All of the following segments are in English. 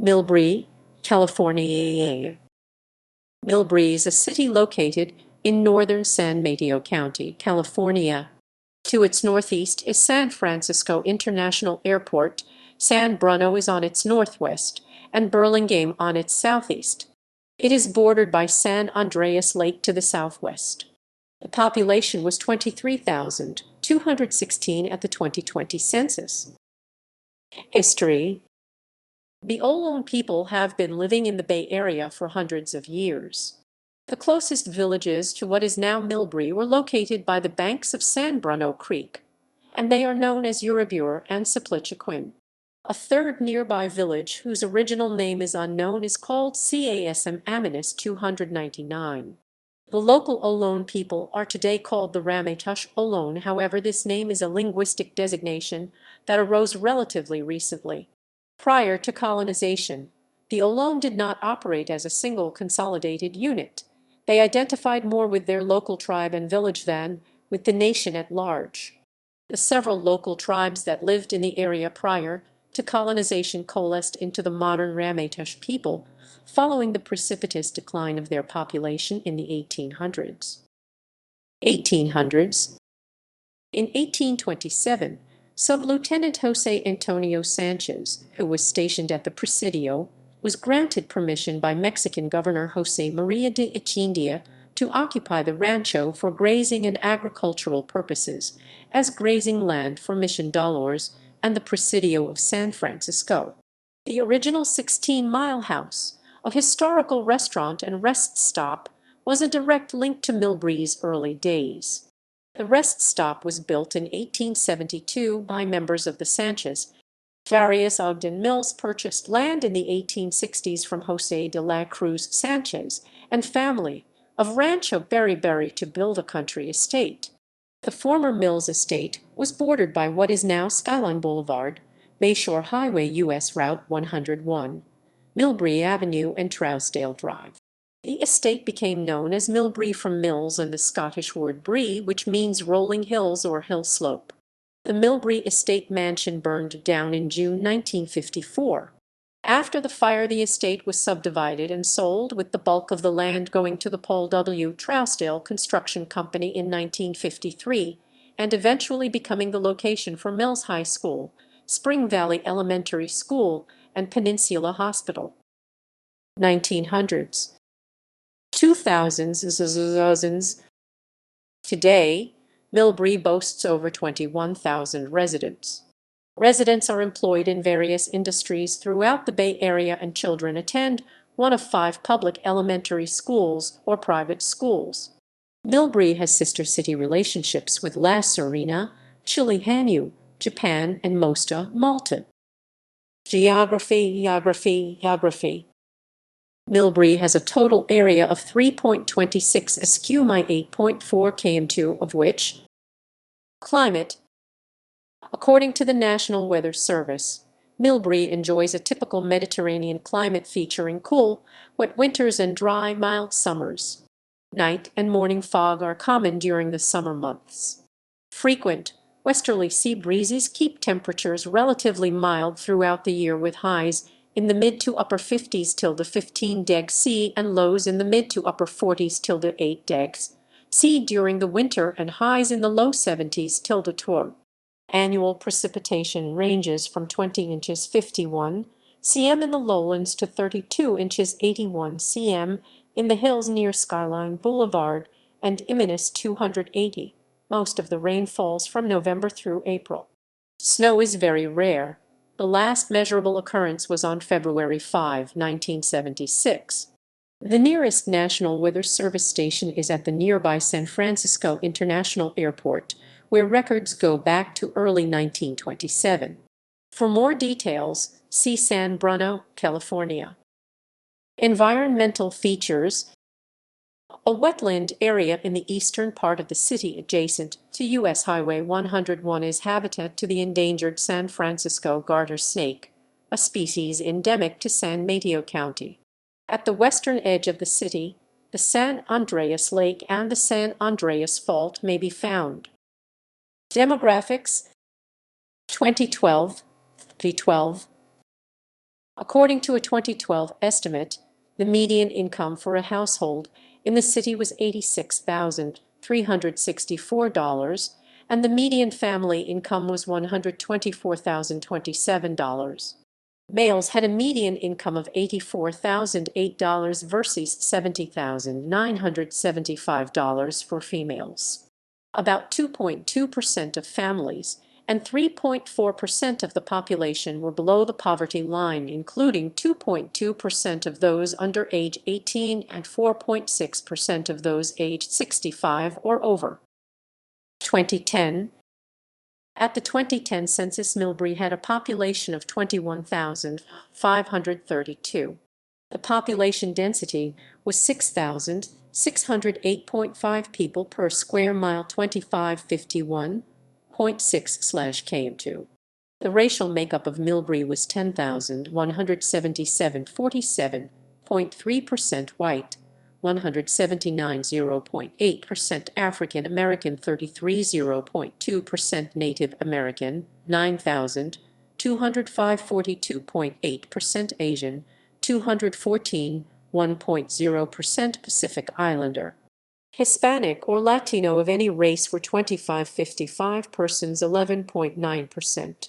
Millbrae, California. Millbrae is a city located in northern San Mateo County, California. To its northeast is San Francisco International Airport. San Bruno is on its northwest, and Burlingame on its southeast. It is bordered by San Andreas Lake to the southwest. The population was 23,216 at the 2020 census. History. The Ohlone people have been living in the Bay Area for hundreds of years. The closest villages to what is now Millbrae were located by the banks of San Bruno Creek, and they are known as Uribur and Siplichaquin. A third nearby village, whose original name is unknown, is called Casm Aminus 299. The local Ohlone people are today called the Ramaytush Ohlone. However, this name is a linguistic designation that arose relatively recently. Prior to colonization, the Ohlone did not operate as a single consolidated unit. They identified more with their local tribe and village than with the nation at large. The several local tribes that lived in the area prior to colonization coalesced into the modern Ramaytush people, following the precipitous decline of their population in the 1800s. In 1827, Sub-Lieutenant José Antonio Sanchez, who was stationed at the Presidio, was granted permission by Mexican Governor José María de Echindia to occupy the rancho for grazing and agricultural purposes as grazing land for Mission Dolores and the Presidio of San Francisco. The original 16-mile house, a historical restaurant and rest stop, was a direct link to Millbrae's early days. The rest stop was built in 1872 by members of the Sanchez. Various Ogden Mills purchased land in the 1860s from José de la Cruz Sanchez and family of Rancho Berry to build a country estate. The former Mills estate was bordered by what is now Skyline Boulevard, Bayshore Highway US Route 101, Millbrae Avenue and Trousdale Drive. The estate became known as Millbrae from mills and the Scottish word bree, which means rolling hills or hill slope. The Millbrae estate mansion burned down in June 1954. After the fire, the estate was subdivided and sold, with the bulk of the land going to the Paul W. Trousdale Construction Company in 1953, and eventually becoming the location for Mills High School, Spring Valley Elementary School, and Peninsula Hospital. 1900s. 2000s. Today, Millbrae boasts over 21,000 residents. Residents are employed in various industries throughout the Bay Area, and children attend one of 5 public elementary schools or private schools. Millbrae has sister city relationships with La Serena, Chile, Japan, and Mosta, Malta. Geography. Millbrae has a total area of 3.26 sq mi 8.4 km2, of which climate. According to the National Weather Service, Millbrae enjoys a typical Mediterranean climate featuring cool, wet winters and dry, mild summers. Night and morning fog are common during the summer months. Frequent westerly sea breezes keep temperatures relatively mild throughout the year, with highs in the mid to upper 50s till the 15 deg C and lows in the mid to upper 40s till the 8 deg C during the winter, and highs in the low 70s till the 12. Annual precipitation ranges from 20 inches 51 cm in the lowlands to 32 inches 81 cm in the hills near Skyline Boulevard and Iminus 280. Most of the rain falls from November through April. Snow is very rare. The last measurable occurrence was on February 5, 1976. The nearest National Weather Service station is at the nearby San Francisco International Airport, where records go back to early 1927. For more details, see San Bruno, California. Environmental features. A wetland area in the eastern part of the city adjacent to U.S. Highway 101 is habitat to the endangered San Francisco garter snake, a species endemic to San Mateo County. At the western edge of the city, the San Andreas Lake and the San Andreas Fault may be found. Demographics. 2012. According to a 2012 estimate, the median income for a household in the city was $86,364, and the median family income was $124,027. Males had a median income of $84,008 versus $70,975 for females. About 2.2% of families and 3.4% of the population were below the poverty line, including 2.2% of those under age 18 and 4.6% of those aged 65 or over. 2010. At the 2010 census, Millbrae had a population of 21,532. The population density was 6,608.5 people per square mile, 2551.6/km2. The racial makeup of Millbrae was 10,177, 47.3% white, 179, 0.8% African American, 33, 0.2% Native American, 9,205, 42.8% Asian, 214, 1.0% Pacific Islander. Hispanic or Latino of any race were 2555 persons, 11.9%.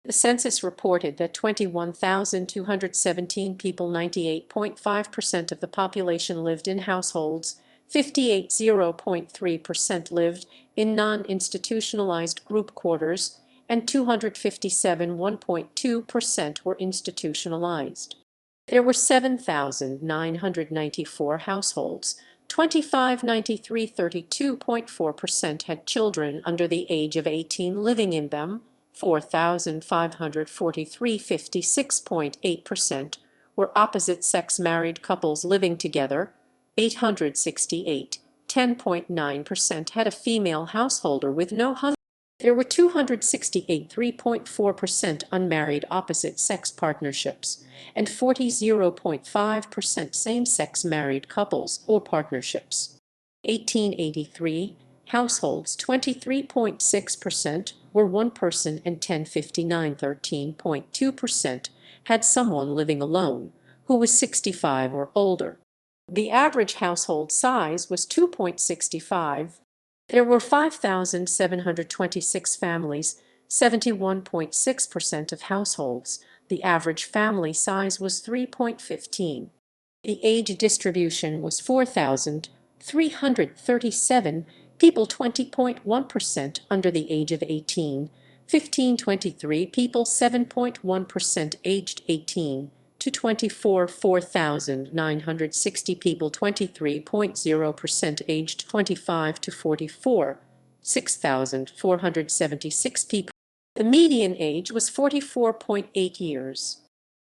The census reported that 21,217 people, 98.5% of the population, lived in households, 58, 0.3% lived in non-institutionalized group quarters, and 257, 1.2% were institutionalized. There were 7,994 households. 2593, 32.4% had children under the age of 18 living in them. 4,543, 56.8% were opposite-sex married couples living together. 868, 10.9% had a female householder with no husband. There were 268, 3.4% unmarried opposite-sex partnerships, and 40, 0.5% same-sex married couples or partnerships. 1883 households, 23.6%, were one person, and 1059, 13.2%, had someone living alone who was 65 or older. The average household size was 2.65. There were 5,726 families, 71.6% of households. The average family size was 3.15. The age distribution was 4,337 people, 20.1% under the age of 18, 1,523 people, 7.1% aged 18 to 24, 4,960 people, 23.0% aged 25 to 44, 6,476 people. The median age was 44.8 years.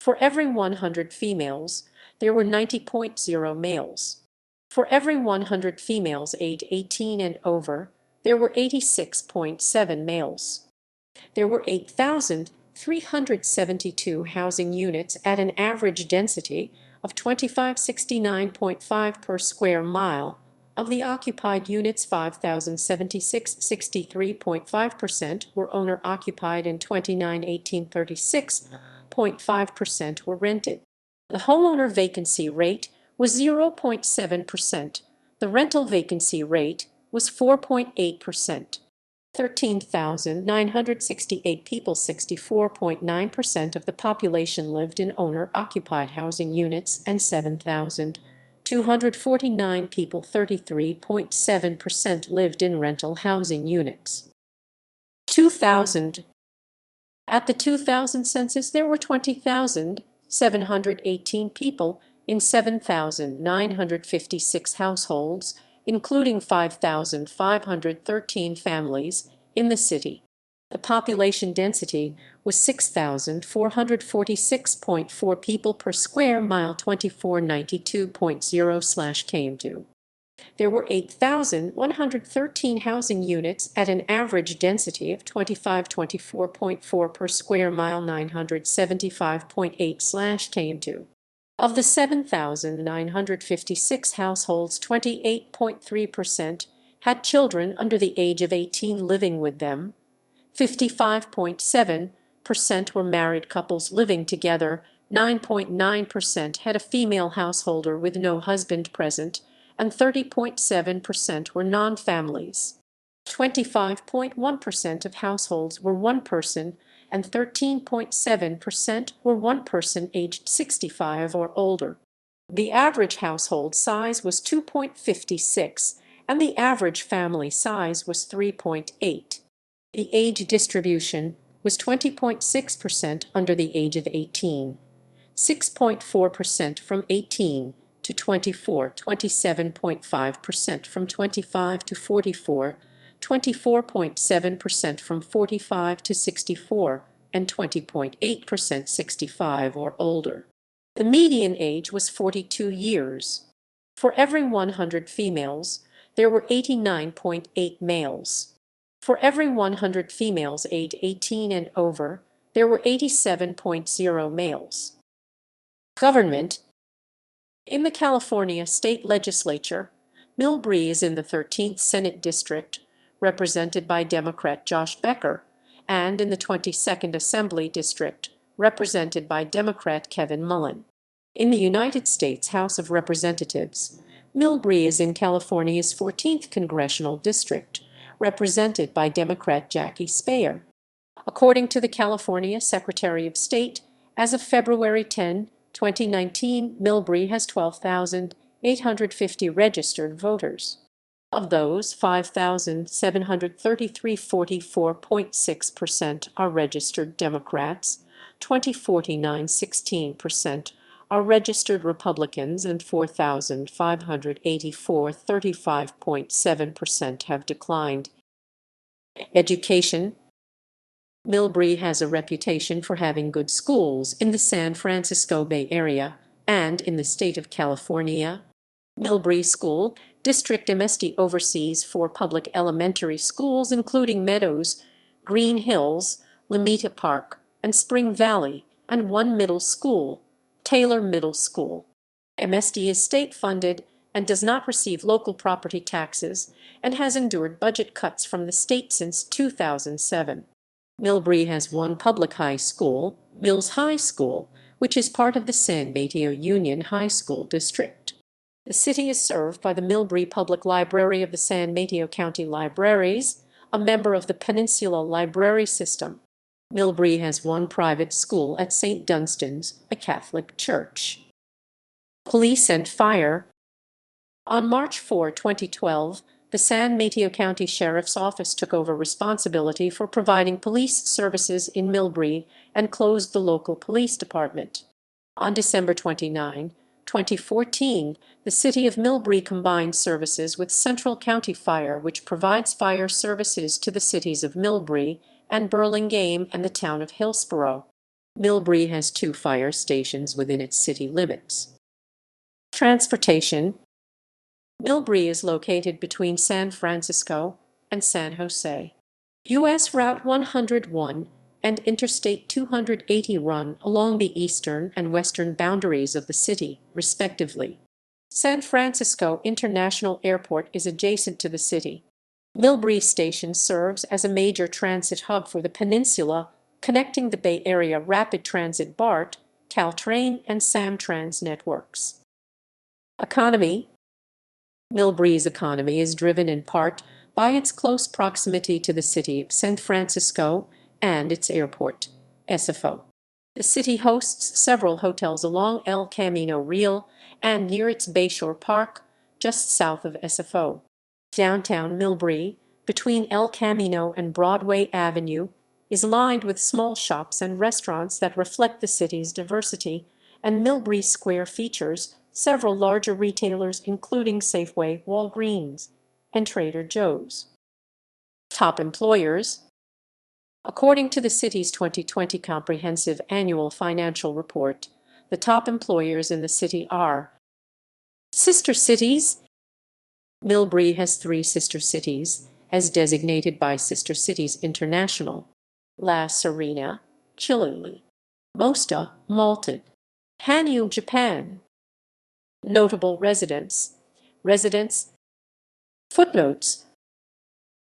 For every 100 females, there were 90.0 males. For every 100 females aged 18 and over, there were 86.7 males. There were 8,372 housing units at an average density of 2569.5 per square mile. Of the occupied units, 5,076, 63.5%, were owner-occupied, and 29,18, 36.5% were rented. The homeowner vacancy rate was 0.7%. The rental vacancy rate was 4.8%. 13,968 people, 64.9% of the population, lived in owner-occupied housing units, and 7,249 people, 33.7%, lived in rental housing units. 2000. At the 2000 census, there were 20,718 people in 7,956 households, including 5,513 families in the city. The population density was 6,446.4 people per square mile, 2492.0/km2. There were 8,113 housing units at an average density of 2524.4 per square mile, 975.8/km2. Of the 7,956 households, 28.3% had children under the age of 18 living with them. 55.7% were married couples living together. 9.9% had a female householder with no husband present, and 30.7% were non-families. 25.1% of households were one person, and 13.7% were one person aged 65 or older. The average household size was 2.56, and the average family size was 3.8. The age distribution was 20.6% under the age of 18. 6.4% from 18 to 24, 27.5% from 25 to 44, 24.7% from 45 to 64, and 20.8% 65 or older. The median age was 42 years. For every 100 females, there were 89.8 males. For every 100 females aged 18 and over, there were 87.0 males. Government. In the California State Legislature, Millbrae is in the 13th Senate District, represented by Democrat Josh Becker, and in the 22nd Assembly District, represented by Democrat Kevin Mullen. In the United States House of Representatives, Millbrae is in California's 14th Congressional District, represented by Democrat Jackie Spayer. According to the California Secretary of State, as of February 10, 2019, Millbrae has 12,850 registered voters. Of those, 5,733, 44.6%, are registered Democrats, 2049, 16%, are registered Republicans, and 4,584, 35.7%, have declined. Education. Millbrae has a reputation for having good schools in the San Francisco Bay Area and in the state of California. Millbrae School District MSD oversees 4 public elementary schools, including Meadows, Green Hills, Lameta Park, and Spring Valley, and 1 middle school, Taylor Middle School. MSD is state-funded and does not receive local property taxes and has endured budget cuts from the state since 2007. Millbrae has 1 public high school, Mills High School, which is part of the San Mateo Union High School District. The city is served by the Millbrae Public Library of the San Mateo County Libraries, a member of the Peninsula Library System. Millbrae has 1 private school at St. Dunstan's, a Catholic church. Police and Fire. On March 4, 2012, the San Mateo County Sheriff's Office took over responsibility for providing police services in Millbrae and closed the local police department. On December 29, 2014, the City of Millbrae combined services with Central County Fire, which provides fire services to the cities of Millbrae and Burlingame and the town of Hillsborough. Millbrae has 2 fire stations within its city limits. Transportation. Millbrae is located between San Francisco and San Jose. U.S. Route 101 and Interstate 280 run along the eastern and western boundaries of the city, respectively. San Francisco International Airport is adjacent to the city. Millbrae Station serves as a major transit hub for the peninsula, connecting the Bay Area Rapid Transit BART, Caltrain, and Samtrans networks. Economy. Millbrae's economy is driven in part by its close proximity to the city of San Francisco and its airport, SFO. The city hosts several hotels along El Camino Real and near its Bayshore Park, just south of SFO. Downtown Millbrae, between El Camino and Broadway Avenue, is lined with small shops and restaurants that reflect the city's diversity, and Millbrae Square features several larger retailers including Safeway, Walgreens, and Trader Joe's. Top employers. According to the city's 2020 Comprehensive Annual Financial Report, the top employers in the city are: Sister cities. Millbrae has 3 sister cities, as designated by Sister Cities International: La Serena, Chile; Mosta, Malta; Hanyu, Japan. Notable residents. Footnotes.